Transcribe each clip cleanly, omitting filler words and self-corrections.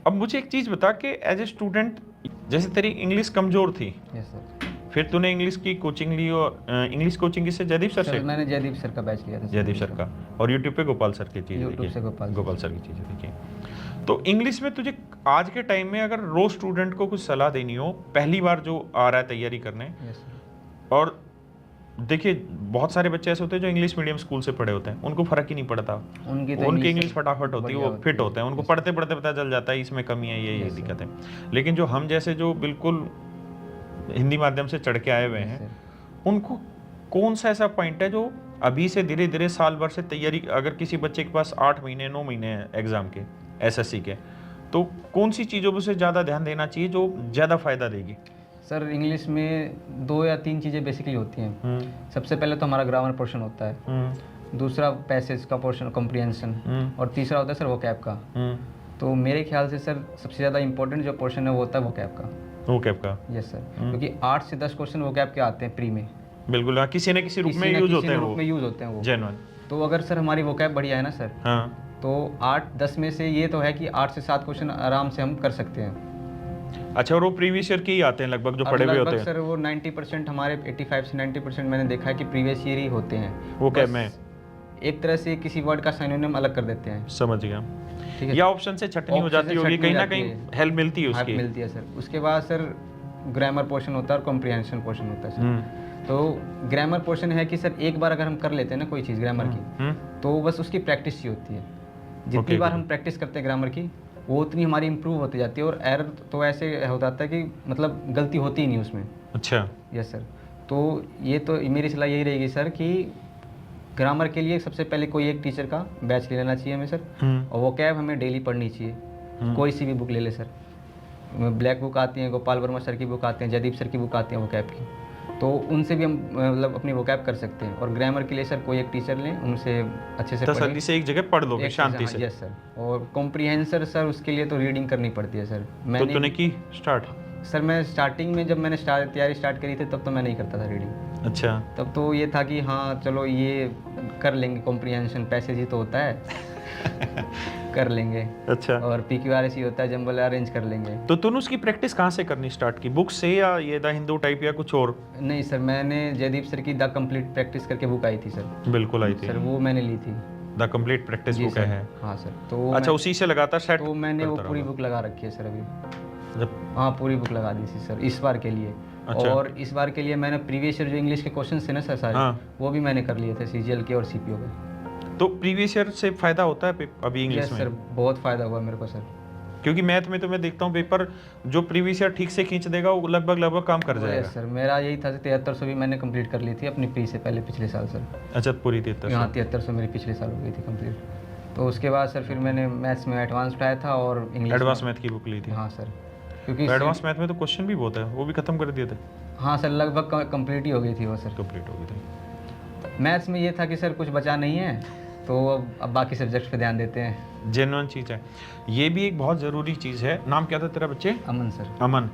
अब मुझे एक चीज़ बता कि एज ए स्टूडेंट, जैसे तेरी इंग्लिश कमज़ोर थी, यस सर। फिर तूने इंग्लिश की कोचिंग ली, और इंग्लिश कोचिंग किससे? जयदीप सर से? मैंने जयदीप सर का बैच लिया था। जयदीप सर का। और यूट्यूब पे गोपाल सर की चीज़ यूट्यूब से गोपाल सर की चीज़ें देखी। तो इंग्लिश में तुझे आज के टाइम में अगर रोज स्टूडेंट को कुछ सलाह देनी हो, पहली बार जो आ रहा है तैयारी करने, यस सर। और देखिए बहुत सारे बच्चे ऐसे होते हैं जो इंग्लिश मीडियम स्कूल से पढ़े होते हैं, उनको फर्क ही नहीं पड़ता, उनकी इंग्लिश फटाफट होती है, वो फिट होते हैं, उनको पढ़ते पढ़ते पता चल जाता है इसमें कमी है, ये दिक्कत है। लेकिन जो हम जैसे जो बिल्कुल हिंदी माध्यम से चढ़ के आए हुए हैं, उनको कौन सा ऐसा पॉइंट है जो अभी से धीरे धीरे साल भर से तैयारी, अगर किसी बच्चे के पास 8 महीने 9 महीने हैं एग्जाम के, एसएससी के, तो कौन सी चीज़ों पर से ज़्यादा ध्यान देना चाहिए जो ज़्यादा फायदा देगी? सर इंग्लिश में 2 या 3 चीज़ें बेसिकली होती हैं। सबसे पहले तो हमारा ग्रामर पोर्शन होता है, दूसरा पैसेज का पोर्शन कॉम्प्रिहेंशन, और तीसरा होता है सर वोकैब का। तो मेरे ख्याल से सर सबसे ज़्यादा इंपॉर्टेंट जो पोर्शन है वो होता है वोकैब का। यस सर, क्योंकि 8 से 10 क्वेश्चन वोकैब के आते हैं प्री में। बिल्कुल, हाँ, किसी न किसी रूप में यूज होते हैं वो जेन्युइन। तो अगर सर हमारी वोकैब बढ़िया है ना सर, हाँ, तो 8-10 में से ये तो है कि 8 से 7 क्वेश्चन आराम से हम कर सकते हैं। अच्छा, और वो प्रीवियस ईयर के ही आते हैं लगभग जो पढ़े हुए होते हैं? सर वो 90% हमारे 85 से 90% मैंने देखा है कि प्रीवियस ईयर ही होते हैं। वो क्या में एक तरह से किसी वर्ड का सिनोनिम अलग कर देते हैं। समझ गया। या ऑप्शन से छटनी हो जाती होगी, कहीं ना कहीं हेल्प मिलती है उसकी। मिलती है सर। उसके बाद सर ग्रामर पोर्शन होता है और कॉम्प्रिहेंशन पोर्शन होता है सर। तो ग्रामर पोर्शन है कि सर एक बार अगर हम कर लेते हैं ना कोई चीज़ ग्रामर की, तो बस उसकी प्रैक्टिस ही होती है। जितनी बार हम प्रैक्टिस करते हैं ग्रामर की, वो उतनी हमारी इंप्रूव होती जाती है, और एरर तो ऐसे हो जाता है कि मतलब गलती होती ही नहीं उसमें। अच्छा। Yes sir. तो ये तो मेरी सलाह यही रहेगी सर कि ग्रामर के लिए सबसे पहले कोई एक टीचर का बैच ले लेना चाहिए हमें सर, और वो कैब हमें डेली पढ़नी चाहिए। कोई सी भी बुक ले ले सर, ब्लैक बुक आती है, गोपाल वर्मा सर की बुक आती है, जयदीप सर की बुक आती है वो कैब की, तो उनसे भी हम मतलब अपनी वोकैब कर सकते हैं। और ग्रामर के लिए सर कोई एक टीचर लें, उनसे अच्छे से तसल्ली से एक जगह पढ़ लो शांति से। Yes sir. और कॉम्प्रिहेंसर सर उसके लिए तो रीडिंग करनी पड़ती है सर। तो तूने की स्टार्ट? सर मैं स्टार्टिंग में जब मैंने तैयारी स्टार्ट करी थी तब तो मैं नहीं करता था रीडिंग। अच्छा। तब तो ये था कि हाँ चलो ये कर लेंगे, कॉम्प्रिहेंशन पैसेज ही तो होता है कर लेंगे। अच्छा। और PQRS ही होता है, जंबल अरेंज कर लेंगे। तो तूने उसकी प्रैक्टिस कहाँ से करनी स्टार्ट की? बुक से या ये द हिंदू टाइप या कुछ और? नहीं सर, मैंने जयदीप सर की द कंप्लीट प्रैक्टिस करके बुक आई थी सर। बिल्कुल आई थी सर, वो मैंने ली थी। द कंप्लीट प्रैक्टिस बुक है? हाँ सर। तो अच्छा, उसी से लगातार सेट? तो मैंने वो पूरी बुक लगा रखी है सर अभी। हाँ, पूरी बुक लगा दी थी सर इस बार के लिए। अच्छा। और इस बार के लिए मैंने प्रीवियस ईयर जो इंग्लिश के क्वेश्चन थे ना सर सारे, वो भी मैंने कर लिए थे CGL के और CPO के। तो प्रीवियस ईयर से फायदा होता है अभी इंग्लिश में? सर बहुत फायदा हुआ मेरे को सर, क्योंकि मैथ में तो मैं देखता हूँ पेपर जो प्रीवियस ईयर ठीक से खींच देगा वो लगभग काम कर जाएगा। सर मेरा यही था, 7300 भी मैंने कंप्लीट कर ली थी अपनी प्री से पहले पिछले साल सर। अच्छा, पूरी 7300? हाँ, 7300 मेरी पिछले साल हो गई थी कंप्लीट। तो उसके बाद सर फिर मैंने मैथ्स में एडवांस उठाया था और इंग्लिश एडवांस मैथ की बुक ली थी? हाँ सर, क्योंकि एडवांस मैथ में तो क्वेश्चन भी बहुत है, वो भी खत्म कर दिए थे? हाँ सर, लगभग कंप्लीट ही हो गई थी वो सर। कंप्लीट हो गई थी। मैथ्स में ये था कि सर कुछ बचा नहीं है, तो अब बाकी सब्जेक्ट्स पे ध्यान देते हैं। जेन्युइन चीज़ है ये भी, एक बहुत ज़रूरी चीज़ है। नाम क्या था तेरा बच्चे? अमन सर। अमन।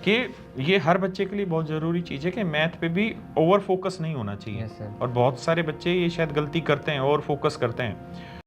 कि ये हर बच्चे के लिए बहुत ज़रूरी चीज़ है कि मैथ पे भी ओवर फोकस नहीं होना चाहिए। सर। और बहुत सारे बच्चे ये शायद गलती करते हैं, ओवर फोकस करते हैं।